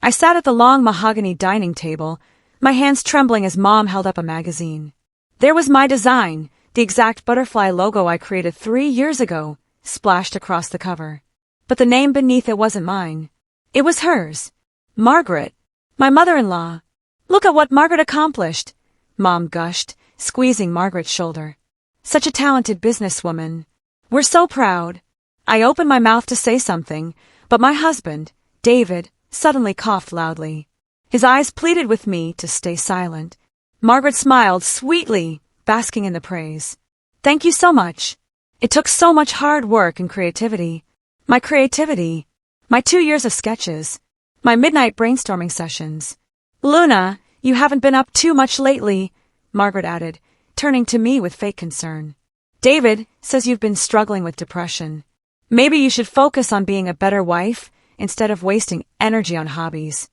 I sat at the long mahogany dining table, my hands trembling as Mom held up a magazine. There was my design, the exact butterfly logo I created 3 years ago, splashed across the cover. But the name beneath it wasn't mine. It was hers. Margaret. My mother-in-law. Look at what Margaret accomplished, Mom gushed, squeezing Margaret's shoulder. Such a talented businesswoman. We're so proud. I opened my mouth to say something, but my husband, David, suddenly coughed loudly. His eyes pleaded with me to stay silent. Margaret smiled sweetly, basking in the praise. Thank you so much. It took so much hard work and creativity. My 2 years of sketches, my midnight brainstorming sessions. Luna, you haven't been up too much lately, Margaret added, turning to me with fake concern. David says you've been struggling with depression. Maybe you should focus on being a better wife instead of wasting energy on hobbies.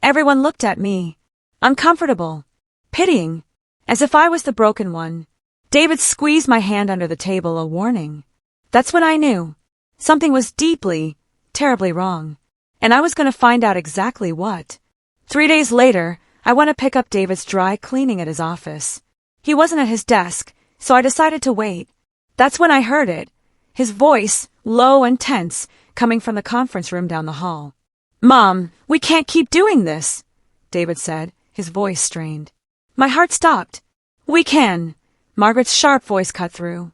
Everyone looked at me, uncomfortable, pitying, as if I was the broken one. David squeezed my hand under the table, a warning. That's when I knew. Something was deeply, terribly wrong. And I was going to find out exactly what. 3 days later, I went to pick up David's dry cleaning at his office. He wasn't at his desk, so I decided to wait. That's when I heard it. His voice, low and tense, coming from the conference room down the hall. Mom, we can't keep doing this, David said, his voice strained. My heart stopped. We can. Margaret's sharp voice cut through.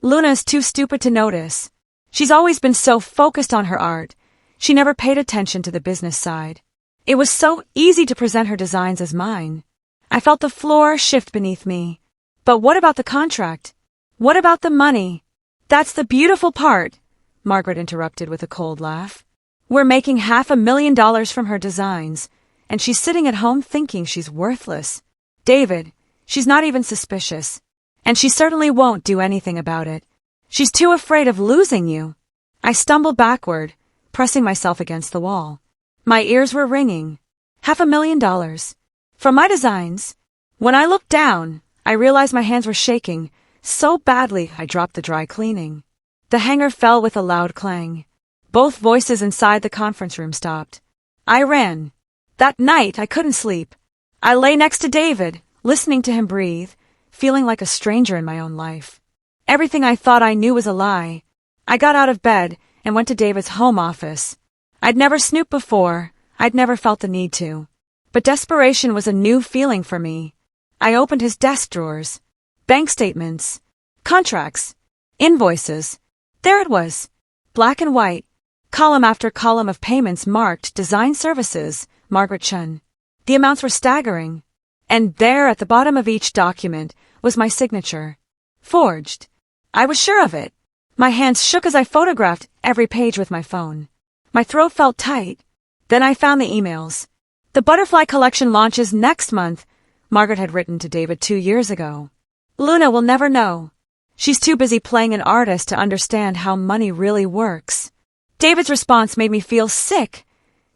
Luna's too stupid to notice. She's always been so focused on her art. She never paid attention to the business side. It was so easy to present her designs as mine. I felt the floor shift beneath me. But what about the contract? What about the money? That's the beautiful part, Margaret interrupted with a cold laugh. We're making $500,000 from her designs, and she's sitting at home thinking she's worthless. David, she's not even suspicious. And she certainly won't do anything about it. She's too afraid of losing you. I stumbled backward, pressing myself against the wall. My ears were ringing. $500,000. From my designs. When I looked down, I realized my hands were shaking so badly I dropped the dry cleaning. The hanger fell with a loud clang. Both voices inside the conference room stopped. I ran. That night I couldn't sleep. I lay next to David, listening to him breathe, feeling like a stranger in my own life. Everything I thought I knew was a lie. I got out of bed and went to David's home office. I'd never snooped before. I'd never felt the need to. But desperation was a new feeling for me. I opened his desk drawers. Bank statements. Contracts. Invoices. There it was. Black and white. Column after column of payments marked Design Services, Margaret Chun. The amounts were staggering. And there at the bottom of each document was my signature. Forged. I was sure of it. My hands shook as I photographed every page with my phone. My throat felt tight. Then I found the emails. The butterfly collection launches next month, Margaret had written to David 2 years ago. Luna will never know. She's too busy playing an artist to understand how money really works. David's response made me feel sick.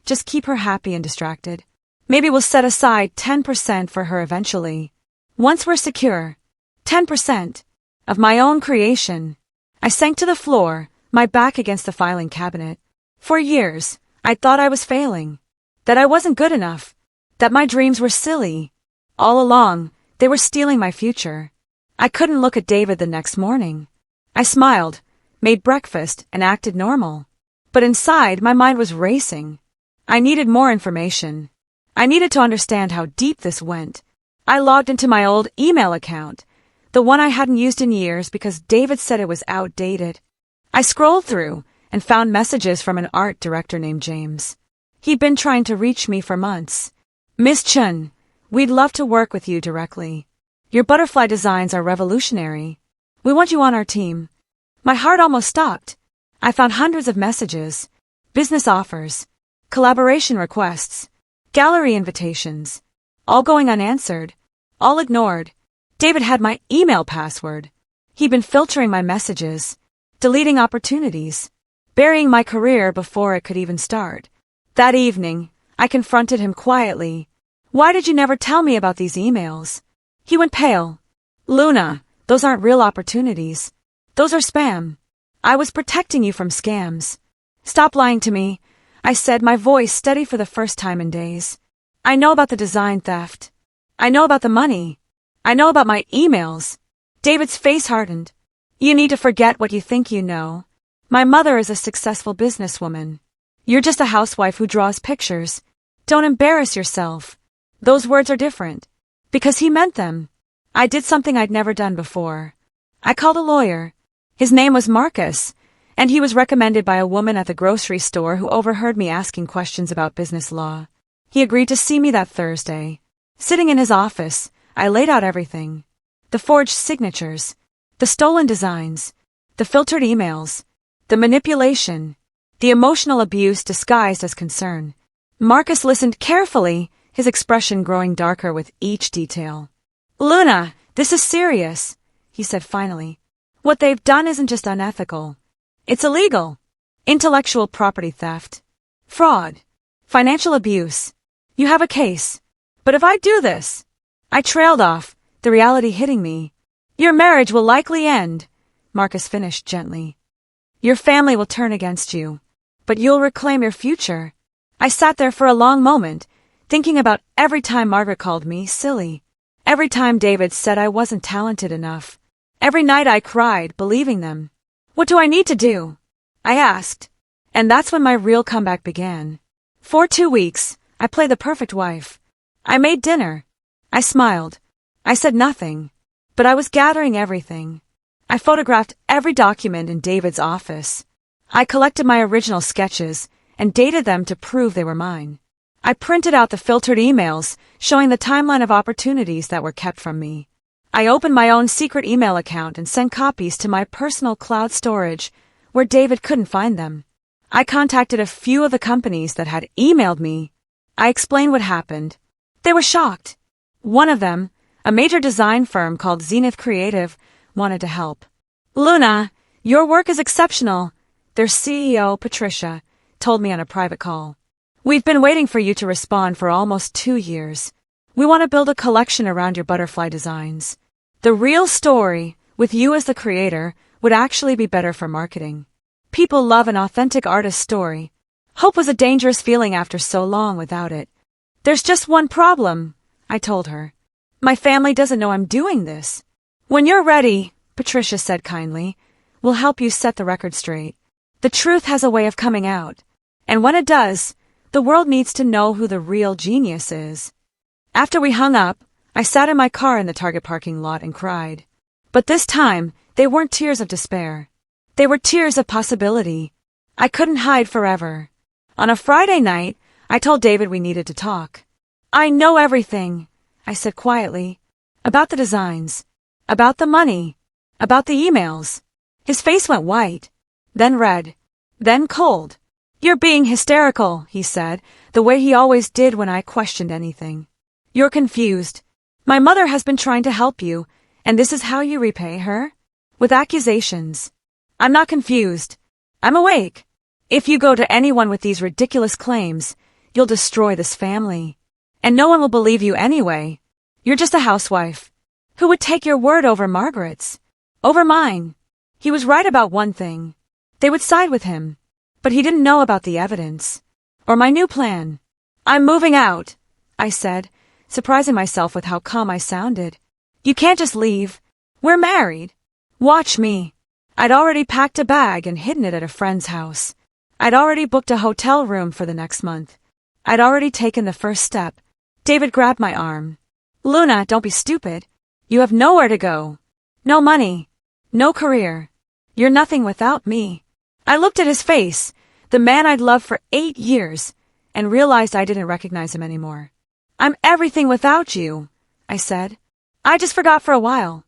Just keep her happy and distracted. Maybe we'll set aside 10% for her eventually. Once we're secure. 10% of my own creation. I sank to the floor, my back against the filing cabinet. For years, I thought I was failing. That I wasn't good enough. That my dreams were silly. All along, they were stealing my future. I couldn't look at David the next morning. I smiled, made breakfast, and acted normal. But inside, my mind was racing. I needed more information. I needed to understand how deep this went. I logged into my old email account, the one I hadn't used in years because David said it was outdated. I scrolled through and found messages from an art director named James. He'd been trying to reach me for months. Miss Chun, we'd love to work with you directly. Your butterfly designs are revolutionary. We want you on our team. My heart almost stopped. I found hundreds of messages, business offers, collaboration requests, gallery invitations, all going unanswered, all ignored. David had my email password. He'd been filtering my messages, deleting opportunities, burying my career before it could even start. That evening, I confronted him quietly. Why did you never tell me about these emails? He went pale. Luna, those aren't real opportunities. Those are spam. I was protecting you from scams. Stop lying to me. I said, my voice steady for the first time in days. I know about the design theft. I know about the money. I know about my emails. David's face hardened. You need to forget what you think you know. My mother is a successful businesswoman. You're just a housewife who draws pictures. Don't embarrass yourself. Those words are different. Because he meant them. I did something I'd never done before. I called a lawyer. His name was Marcus, and he was recommended by a woman at the grocery store who overheard me asking questions about business law. He agreed to see me that Thursday. Sitting in his office, I laid out everything. The forged signatures, the stolen designs, the filtered emails, the manipulation, the emotional abuse disguised as concern. Marcus listened carefully, his expression growing darker with each detail. Luna, this is serious, he said finally. What they've done isn't just unethical. It's illegal. Intellectual property theft. Fraud. Financial abuse. You have a case. But if I do this... I trailed off, the reality hitting me. Your marriage will likely end, Marcus finished gently. Your family will turn against you. But you'll reclaim your future. I sat there for a long moment, thinking about every time Margaret called me silly. Every time David said I wasn't talented enough. Every night I cried, believing them. What do I need to do? I asked. And that's when my real comeback began. For 2 weeks, I played the perfect wife. I made dinner. I smiled. I said nothing. But I was gathering everything. I photographed every document in David's office. I collected my original sketches and dated them to prove they were mine. I printed out the filtered emails showing the timeline of opportunities that were kept from me. I opened my own secret email account and sent copies to my personal cloud storage where David couldn't find them. I contacted a few of the companies that had emailed me. I explained what happened. They were shocked. One of them, a major design firm called Zenith Creative, wanted to help. Luna, your work is exceptional, their CEO, Patricia, told me on a private call. We've been waiting for you to respond for almost 2 years. We want to build a collection around your butterfly designs. The real story, with you as the creator, would actually be better for marketing. People love an authentic artist story. Hope was a dangerous feeling after so long without it. There's just one problem, I told her. My family doesn't know I'm doing this. When you're ready, Patricia said kindly, we'll help you set the record straight. The truth has a way of coming out. And when it does, the world needs to know who the real genius is. After we hung up, I sat in my car in the Target parking lot and cried. But this time, they weren't tears of despair. They were tears of possibility. I couldn't hide forever. On a Friday night, I told David we needed to talk. I know everything, I said quietly. About the designs. About the money. About the emails. His face went white. Then red. Then cold. You're being hysterical, he said, the way he always did when I questioned anything. You're confused. My mother has been trying to help you, and this is how you repay her? With accusations. I'm not confused. I'm awake. If you go to anyone with these ridiculous claims, you'll destroy this family. And no one will believe you anyway. You're just a housewife. Who would take your word over Margaret's? Over mine. He was right about one thing. They would side with him. But he didn't know about the evidence. Or my new plan. I'm moving out, I said, surprising myself with how calm I sounded. You can't just leave. We're married. Watch me. I'd already packed a bag and hidden it at a friend's house. I'd already booked a hotel room for the next month. I'd already taken the first step. David grabbed my arm. Luna, don't be stupid. You have nowhere to go. No money. No career. You're nothing without me. I looked at his face, the man I'd loved for 8 years, and realized I didn't recognize him anymore. I'm everything without you, I said. I just forgot for a while.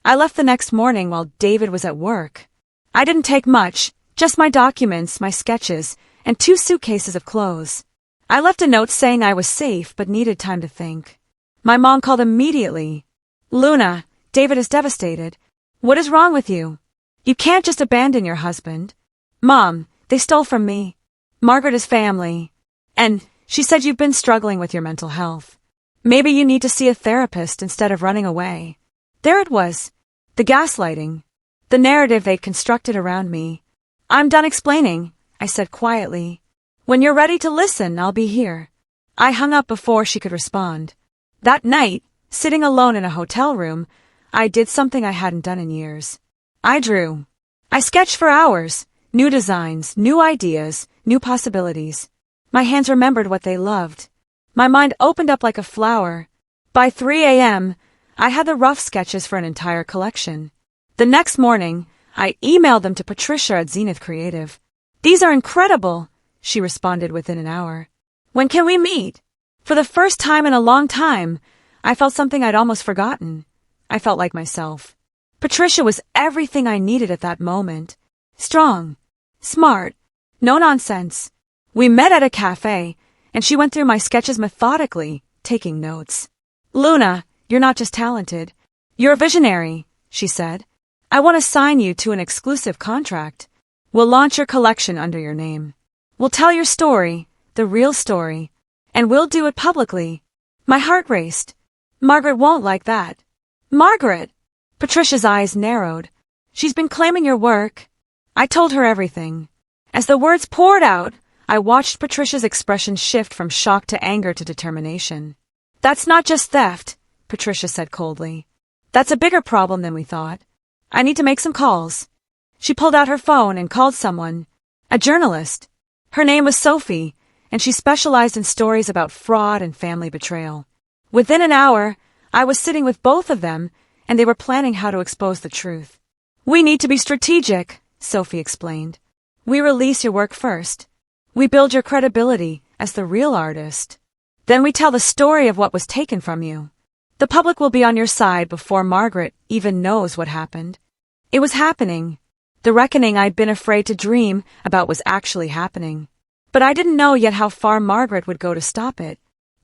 I left the next morning while David was at work. I didn't take much, just my documents, my sketches, and 2 suitcases of clothes. I left a note saying I was safe but needed time to think. My mom called immediately. Luna, David is devastated. What is wrong with you? You can't just abandon your husband. Mom, they stole from me. Margaret is family. And she said you've been struggling with your mental health. Maybe you need to see a therapist instead of running away. There it was. The gaslighting. The narrative they'd constructed around me. I'm done explaining, I said quietly. When you're ready to listen, I'll be here. I hung up before she could respond. That night, sitting alone in a hotel room, I did something I hadn't done in years. I drew. I sketched for hours. New designs, new ideas, new possibilities. My hands remembered what they loved. My mind opened up like a flower. By 3 a.m., I had the rough sketches for an entire collection. The next morning, I emailed them to Patricia at Zenith Creative. These are incredible, she responded within an hour. When can we meet? For the first time in a long time, I felt something I'd almost forgotten. I felt like myself. Patricia was everything I needed at that moment. Strong, smart, no nonsense. We met at a cafe, and she went through my sketches methodically, taking notes. Luna, you're not just talented. You're a visionary, she said. I want to sign you to an exclusive contract. We'll launch your collection under your name. We'll tell your story, the real story, and we'll do it publicly. My heart raced. Margaret won't like that. Margaret! Patricia's eyes narrowed. She's been claiming your work. I told her everything. As the words poured out, I watched Patricia's expression shift from shock to anger to determination. That's not just theft, Patricia said coldly. That's a bigger problem than we thought. I need to make some calls. She pulled out her phone and called someone. A journalist. Her name was Sophie, and she specialized in stories about fraud and family betrayal. Within an hour, I was sitting with both of them, and they were planning how to expose the truth. We need to be strategic, Sophie explained. We release your work first. We build your credibility as the real artist. Then we tell the story of what was taken from you. The public will be on your side before Margaret even knows what happened. It was happening. The reckoning I'd been afraid to dream about was actually happening. But I didn't know yet how far Margaret would go to stop it.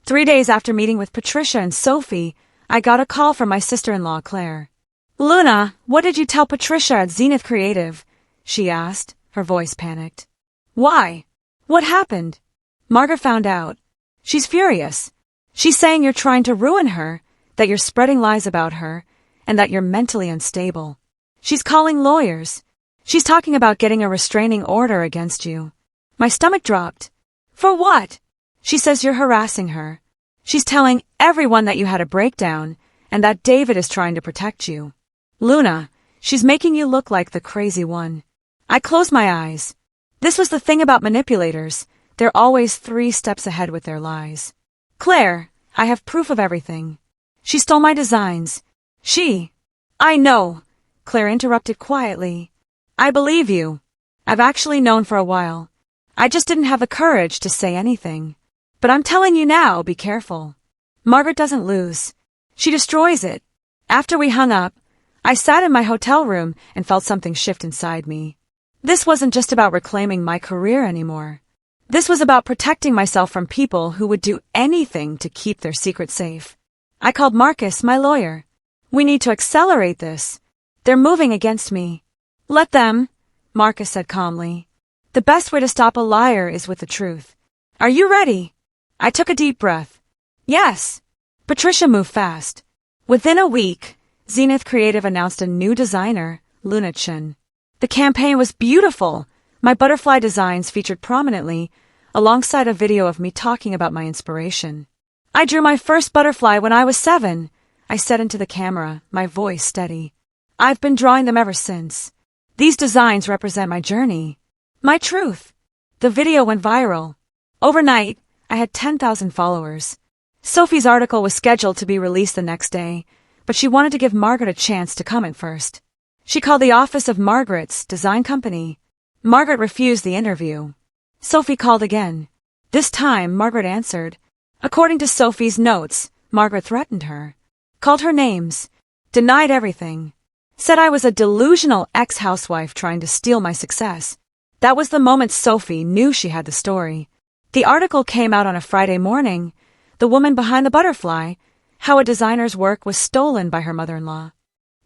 3 days after meeting with Patricia and Sophie, I got a call from my sister-in-law, Claire. Luna, what did you tell Patricia at Zenith Creative? She asked, her voice panicked. Why? What happened? Margaret found out. She's furious. She's saying you're trying to ruin her, that you're spreading lies about her, and that you're mentally unstable. She's calling lawyers. She's talking about getting a restraining order against you. My stomach dropped. For what? She says you're harassing her. She's telling everyone that you had a breakdown, and that David is trying to protect you. Luna, she's making you look like the crazy one. I closed my eyes. This was the thing about manipulators. They're always 3 steps ahead with their lies. Claire, I have proof of everything. She stole my designs. I know, Claire interrupted quietly. I believe you. I've actually known for a while. I just didn't have the courage to say anything. But I'm telling you now, be careful. Margaret doesn't lose. She destroys it. After we hung up, I sat in my hotel room and felt something shift inside me. This wasn't just about reclaiming my career anymore. This was about protecting myself from people who would do anything to keep their secret safe. I called Marcus, my lawyer. We need to accelerate this. They're moving against me. Let them, Marcus said calmly. The best way to stop a liar is with the truth. Are you ready? I took a deep breath. Yes. Patricia moved fast. Within a week, Zenith Creative announced a new designer, Luna Chen. The campaign was beautiful. My butterfly designs featured prominently, alongside a video of me talking about my inspiration. I drew my first butterfly when I was 7. I said into the camera, my voice steady. I've been drawing them ever since. These designs represent my journey, my truth. The video went viral. Overnight, I had 10,000 followers. Sophie's article was scheduled to be released the next day, but she wanted to give Margaret a chance to comment first. She called the office of Margaret's design company. Margaret refused the interview. Sophie called again. This time, Margaret answered. According to Sophie's notes, Margaret threatened her, called her names, denied everything, said I was a delusional ex-housewife trying to steal my success. That was the moment Sophie knew she had the story. The article came out on a Friday morning. The woman behind the butterfly, how a designer's work was stolen by her mother-in-law.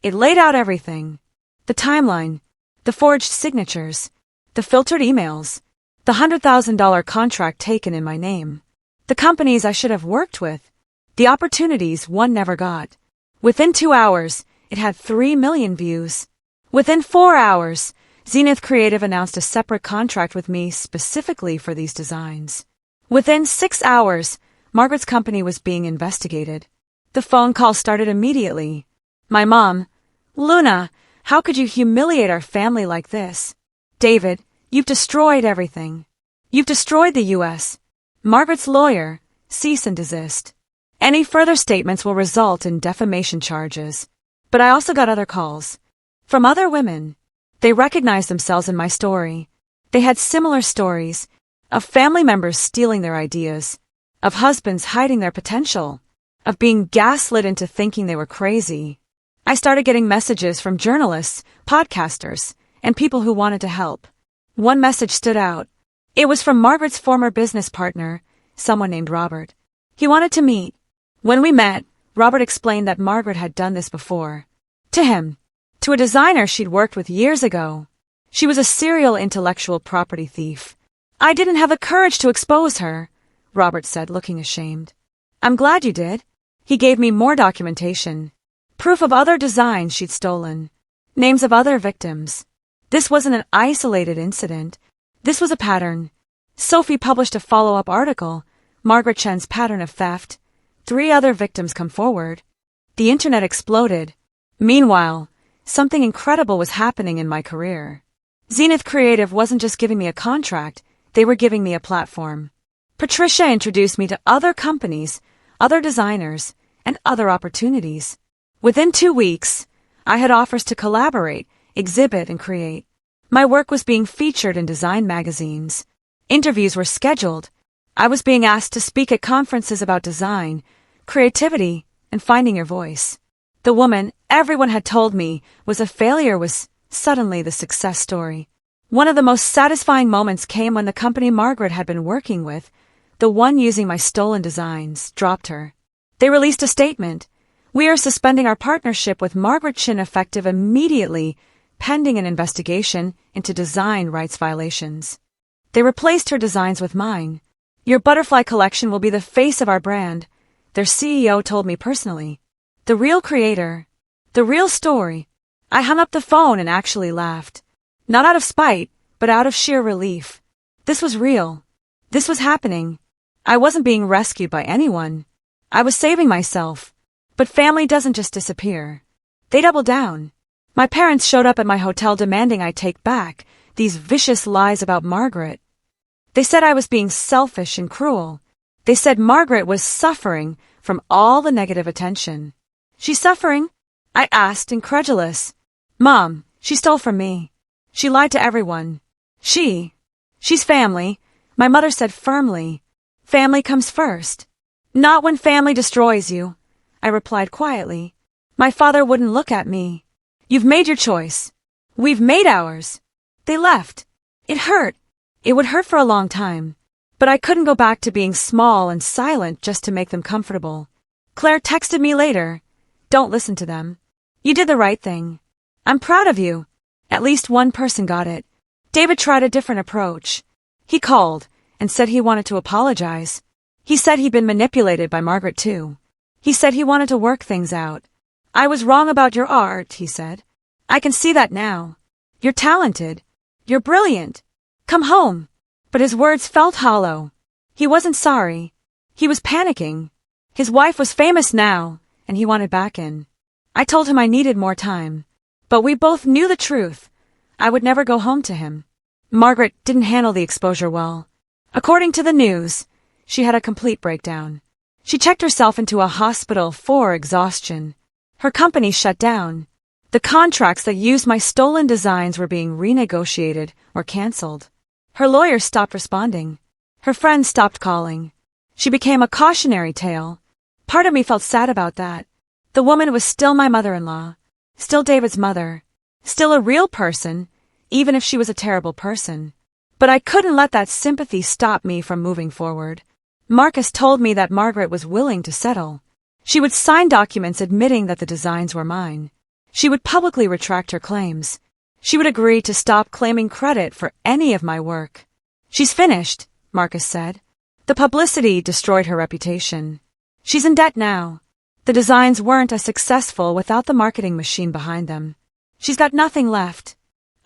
It laid out everything. The timeline, the forged signatures, the filtered emails, the $100,000 contract taken in my name, the companies I should have worked with, the opportunities one never got. Within 2 hours, it had 3 million views. Within 4 hours, Zenith Creative announced a separate contract with me specifically for these designs. Within 6 hours, Margaret's company was being investigated. The phone call started immediately. My mom, Luna, how could you humiliate our family like this? David, you've destroyed everything. You've destroyed the U.S. Margaret's lawyer, cease and desist. Any further statements will result in defamation charges. But I also got other calls. From other women. They recognized themselves in my story. They had similar stories of family members stealing their ideas, of husbands hiding their potential, of being gaslit into thinking they were crazy. I started getting messages from journalists, podcasters, and people who wanted to help. One message stood out. It was from Margaret's former business partner, someone named Robert. He wanted to meet. When we met, Robert explained that Margaret had done this before. To him. To a designer she'd worked with years ago. She was a serial intellectual property thief. I didn't have the courage to expose her, Robert said, looking ashamed. I'm glad you did. He gave me more documentation. Proof of other designs she'd stolen. Names of other victims. This wasn't an isolated incident. This was a pattern. Sophie published a follow-up article, Margaret Chen's pattern of theft. 3 other victims come forward. The internet exploded. Meanwhile, something incredible was happening in my career. Zenith Creative wasn't just giving me a contract, they were giving me a platform. Patricia introduced me to other companies, other designers, and other opportunities. Within 2 weeks, I had offers to collaborate, exhibit, and create. My work was being featured in design magazines. Interviews were scheduled. I was being asked to speak at conferences about design, creativity, and finding your voice. The woman everyone had told me was a failure was suddenly the success story. One of the most satisfying moments came when the company Margaret had been working with, the one using my stolen designs, dropped her. They released a statement. We are suspending our partnership with Margaret Chen effective immediately, pending an investigation into design rights violations. They replaced her designs with mine. Your butterfly collection will be the face of our brand, their CEO told me personally. The real creator. The real story. I hung up the phone and actually laughed. Not out of spite, but out of sheer relief. This was real. This was happening. I wasn't being rescued by anyone. I was saving myself. But family doesn't just disappear. They double down. My parents showed up at my hotel demanding I take back these vicious lies about Margaret. They said I was being selfish and cruel. They said Margaret was suffering from all the negative attention. She's suffering? I asked, incredulous. Mom, she stole from me. She lied to everyone. She's family, my mother said firmly. Family comes first. Not when family destroys you, I replied quietly. My father wouldn't look at me. You've made your choice. We've made ours. They left. It hurt. It would hurt for a long time. But I couldn't go back to being small and silent just to make them comfortable. Claire texted me later. Don't listen to them. You did the right thing. I'm proud of you. At least one person got it. David tried a different approach. He called and said he wanted to apologize. He said he'd been manipulated by Margaret too. He said he wanted to work things out. I was wrong about your art, he said. I can see that now. You're talented. You're brilliant. Come home. But his words felt hollow. He wasn't sorry. He was panicking. His wife was famous now, and he wanted back in. I told him I needed more time. But we both knew the truth. I would never go home to him. Margaret didn't handle the exposure well. According to the news, she had a complete breakdown. She checked herself into a hospital for exhaustion. Her company shut down. The contracts that used my stolen designs were being renegotiated or canceled. Her lawyers stopped responding. Her friends stopped calling. She became a cautionary tale. Part of me felt sad about that. The woman was still my mother-in-law, still David's mother, still a real person, even if she was a terrible person. But I couldn't let that sympathy stop me from moving forward. Marcus told me that Margaret was willing to settle. She would sign documents admitting that the designs were mine. She would publicly retract her claims. She would agree to stop claiming credit for any of my work. She's finished, Marcus said. The publicity destroyed her reputation. She's in debt now. The designs weren't as successful without the marketing machine behind them. She's got nothing left.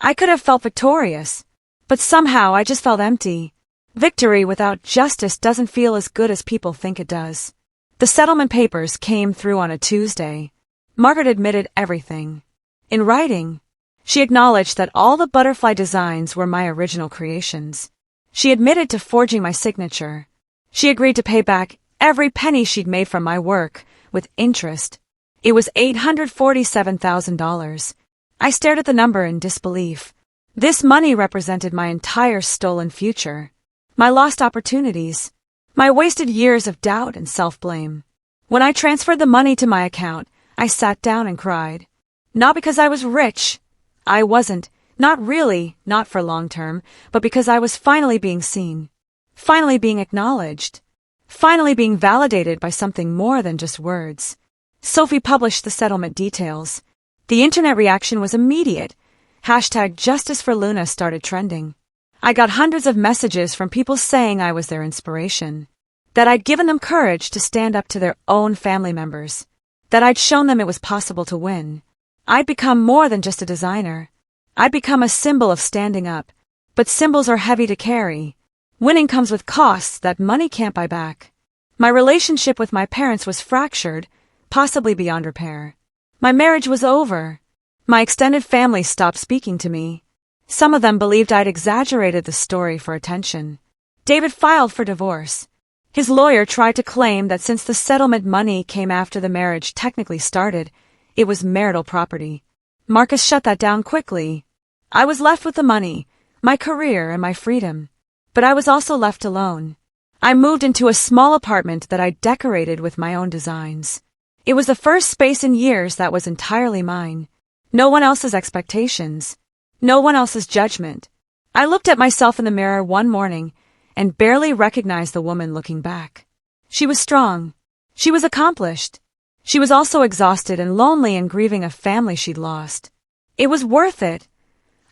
I could have felt victorious, but somehow I just felt empty. Victory without justice doesn't feel as good as people think it does. The settlement papers came through on a Tuesday. Margaret admitted everything. In writing, she acknowledged that all the butterfly designs were my original creations. She admitted to forging my signature. She agreed to pay back every penny she'd made from my work, with interest. It was $847,000. I stared at the number in disbelief. This money represented my entire stolen future, my lost opportunities, my wasted years of doubt and self-blame. When I transferred the money to my account, I sat down and cried. Not because I was rich. I wasn't, not really, not for long term, but because I was finally being seen, finally being acknowledged, finally being validated by something more than just words. Sophie published the settlement details. The internet reaction was immediate. #JusticeForLuna started trending. I got hundreds of messages from people saying I was their inspiration, that I'd given them courage to stand up to their own family members, that I'd shown them it was possible to win. I'd become more than just a designer. I'd become a symbol of standing up. But symbols are heavy to carry. Winning comes with costs that money can't buy back. My relationship with my parents was fractured, possibly beyond repair. My marriage was over. My extended family stopped speaking to me. Some of them believed I'd exaggerated the story for attention. David filed for divorce. His lawyer tried to claim that since the settlement money came after the marriage technically started, it was marital property. Marcus shut that down quickly. I was left with the money, my career, and my freedom. But I was also left alone. I moved into a small apartment that I decorated with my own designs. It was the first space in years that was entirely mine. No one else's expectations. No one else's judgment. I looked at myself in the mirror one morning and barely recognized the woman looking back. She was strong. She was accomplished. She was also exhausted and lonely and grieving a family she'd lost. It was worth it.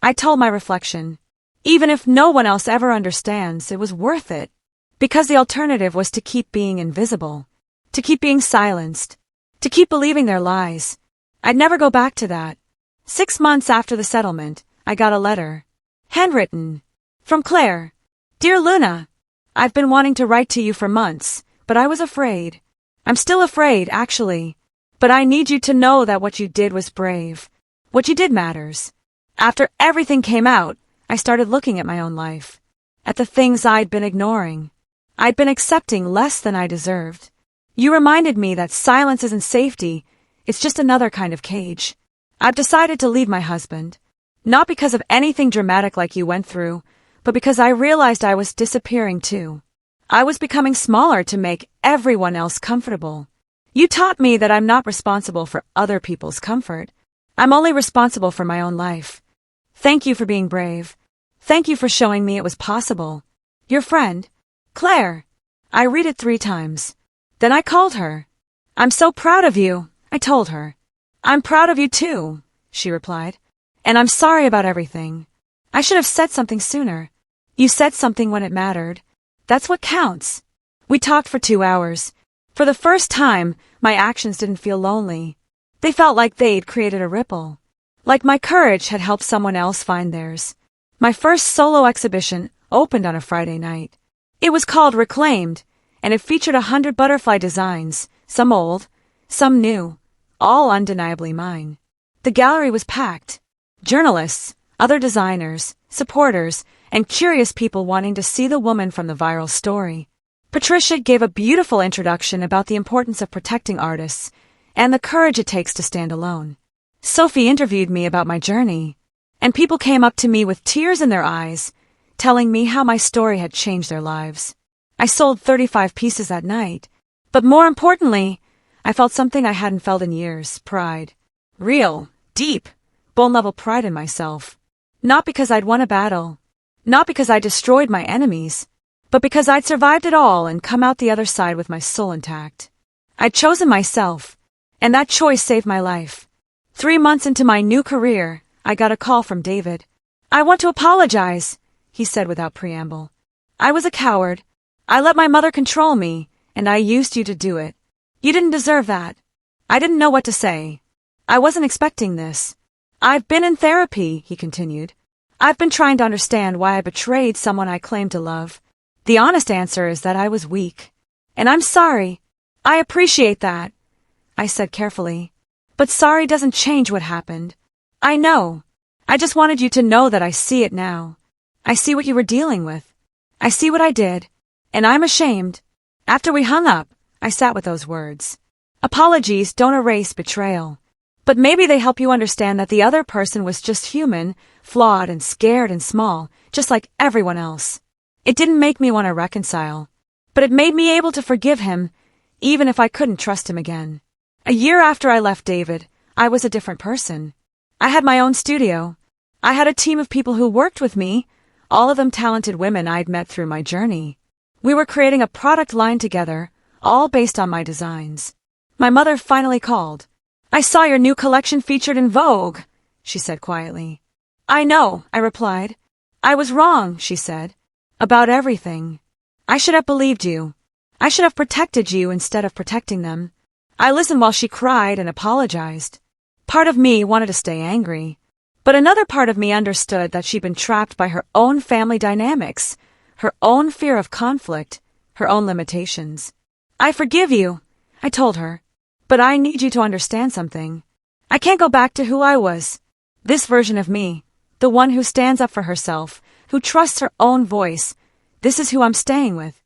I told my reflection. Even if no one else ever understands, it was worth it. Because the alternative was to keep being invisible, to keep being silenced, to keep believing their lies. I'd never go back to that. 6 months after the settlement, I got a letter. Handwritten. From Claire. Dear Luna, I've been wanting to write to you for months, but I was afraid. I'm still afraid, actually. But I need you to know that what you did was brave. What you did matters. After everything came out, I started looking at my own life. At the things I'd been ignoring. I'd been accepting less than I deserved. You reminded me that silence isn't safety, it's just another kind of cage. I've decided to leave my husband. Not because of anything dramatic like you went through, but because I realized I was disappearing too. I was becoming smaller to make everyone else comfortable. You taught me that I'm not responsible for other people's comfort. I'm only responsible for my own life. Thank you for being brave. Thank you for showing me it was possible. Your friend, Claire. I read it 3 times. Then I called her. I'm so proud of you, I told her. I'm proud of you too, she replied. And I'm sorry about everything. I should have said something sooner. You said something when it mattered. That's what counts. We talked for 2 hours. For the first time, my actions didn't feel lonely. They felt like they'd created a ripple. Like my courage had helped someone else find theirs. My first solo exhibition opened on a Friday night. It was called Reclaimed, and it featured 100 butterfly designs, some old, some new, all undeniably mine. The gallery was packed. Journalists, other designers, supporters, and curious people wanting to see the woman from the viral story. Patricia gave a beautiful introduction about the importance of protecting artists and the courage it takes to stand alone. Sophie interviewed me about my journey, and people came up to me with tears in their eyes, telling me how my story had changed their lives. I sold 35 pieces that night, but more importantly, I felt something I hadn't felt in years, pride. Real, deep, bone-level pride in myself. Not because I'd won a battle, not because I destroyed my enemies, but because I'd survived it all and come out the other side with my soul intact. I'd chosen myself, and that choice saved my life. 3 months into my new career, I got a call from David. I want to apologize, he said without preamble. I was a coward. I let my mother control me, and I used you to do it. You didn't deserve that. I didn't know what to say. I wasn't expecting this. I've been in therapy, he continued. I've been trying to understand why I betrayed someone I claimed to love. The honest answer is that I was weak. And I'm sorry. I appreciate that, I said carefully. But sorry doesn't change what happened. I know. I just wanted you to know that I see it now. I see what you were dealing with. I see what I did. And I'm ashamed. After we hung up, I sat with those words. Apologies don't erase betrayal. But maybe they help you understand that the other person was just human, flawed and scared and small, just like everyone else. It didn't make me want to reconcile, but it made me able to forgive him, even if I couldn't trust him again. A year after I left David, I was a different person. I had my own studio. I had a team of people who worked with me, all of them talented women I'd met through my journey. We were creating a product line together, all based on my designs. My mother finally called. I saw your new collection featured in Vogue, she said quietly. I know, I replied. I was wrong, she said. About everything. I should have believed you. I should have protected you instead of protecting them. I listened while she cried and apologized. Part of me wanted to stay angry, but another part of me understood that she'd been trapped by her own family dynamics, her own fear of conflict, her own limitations. I forgive you, I told her, but I need you to understand something. I can't go back to who I was. This version of me, the one who stands up for herself, who trusts her own voice, this is who I'm staying with.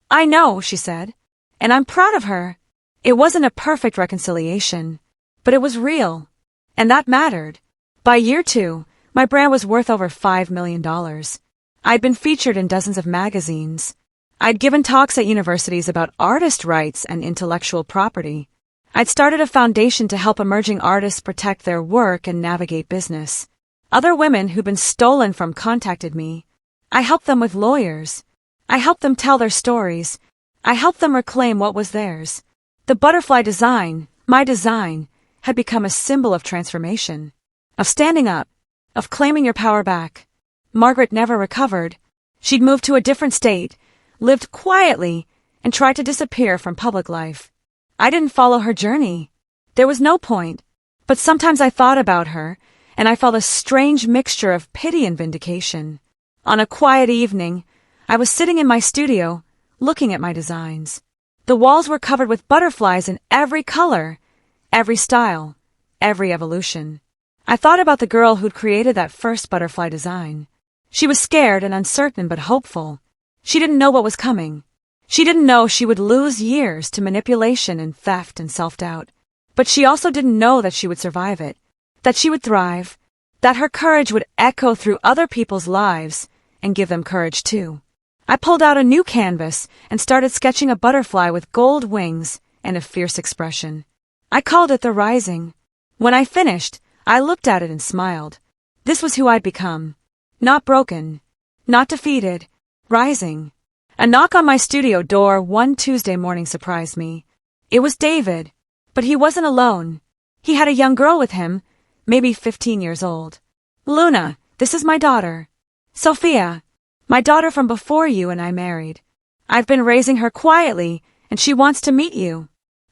I know, she said, and I'm proud of her. It wasn't a perfect reconciliation, but it was real, and that mattered. By year 2, my brand was worth over $5 million. I'd been featured in dozens of magazines. I'd given talks at universities about artist rights and intellectual property. I'd started a foundation to help emerging artists protect their work and navigate business. Other women who'd been stolen from contacted me. I helped them with lawyers. I helped them tell their stories. I helped them reclaim what was theirs. The butterfly design, my design, had become a symbol of transformation, of standing up, of claiming your power back. Margaret never recovered. She'd moved to a different state, lived quietly, and tried to disappear from public life. I didn't follow her journey. There was no point. But sometimes I thought about her, and I felt a strange mixture of pity and vindication. On a quiet evening, I was sitting in my studio, looking at my designs. The walls were covered with butterflies in every color, every style, every evolution. I thought about the girl who'd created that first butterfly design. She was scared and uncertain but hopeful. She didn't know what was coming. She didn't know she would lose years to manipulation and theft and self-doubt. But she also didn't know that she would survive it, that she would thrive, that her courage would echo through other people's lives and give them courage too. I pulled out a new canvas and started sketching a butterfly with gold wings and a fierce expression. I called it the Rising. When I finished, I looked at it and smiled. This was who I'd become. Not broken, not defeated, rising. A knock on my studio door one Tuesday morning surprised me. It was David, but he wasn't alone. He had a young girl with him, maybe 15 years old. Luna, this is my daughter. Sophia, my daughter from before you and I married. I've been raising her quietly, and she wants to meet you.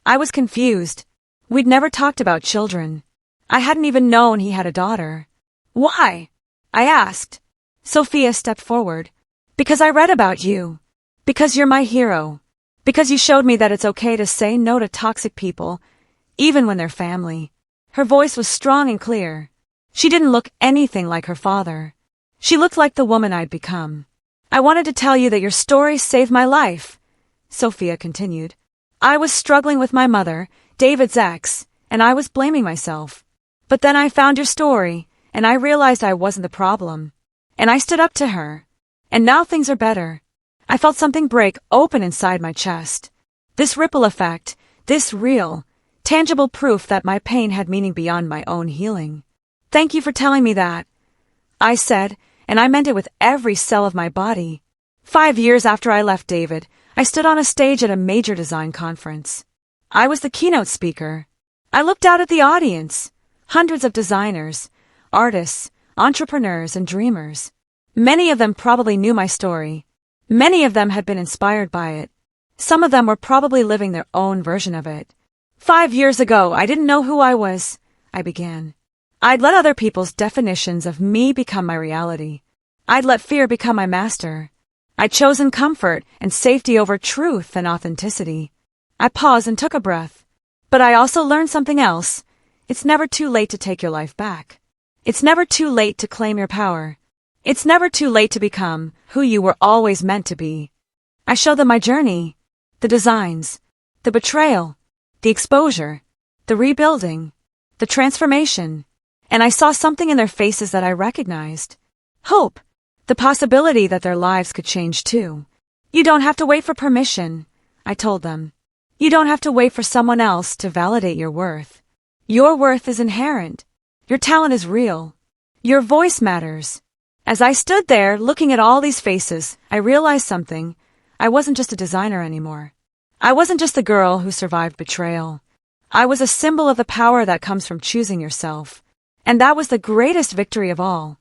I was confused. We'd never talked about children. I hadn't even known he had a daughter. Why? I asked. Sophia stepped forward. Because I read about you. Because you're my hero. Because you showed me that it's okay to say no to toxic people, even when they're family. Her voice was strong and clear. She didn't look anything like her father. She looked like the woman I'd become. I wanted to tell you that your story saved my life, Sophia continued. I was struggling with my mother, David's ex, and I was blaming myself. But then I found your story, and I realized I wasn't the problem. And I stood up to her. And now things are better. I felt something break open inside my chest. This ripple effect, this real, tangible proof that my pain had meaning beyond my own healing. Thank you for telling me that, I said, and I meant it with every cell of my body. 5 years after I left David, I stood on a stage at a major design conference. I was the keynote speaker. I looked out at the audience. Hundreds of designers, artists, entrepreneurs, and dreamers. Many of them probably knew my story. Many of them had been inspired by it. Some of them were probably living their own version of it. 5 years ago, I didn't know who I was, I began. I'd let other people's definitions of me become my reality. I'd let fear become my master. I'd chosen comfort and safety over truth and authenticity. I paused and took a breath. But I also learned something else. It's never too late to take your life back. It's never too late to claim your power. It's never too late to become who you were always meant to be. I showed them my journey, the designs, the betrayal, the exposure, the rebuilding, the transformation, and I saw something in their faces that I recognized. Hope, the possibility that their lives could change too. You don't have to wait for permission, I told them. You don't have to wait for someone else to validate your worth. Your worth is inherent. Your talent is real. Your voice matters. As I stood there looking at all these faces, I realized something. I wasn't just a designer anymore. I wasn't just the girl who survived betrayal. I was a symbol of the power that comes from choosing yourself. And that was the greatest victory of all.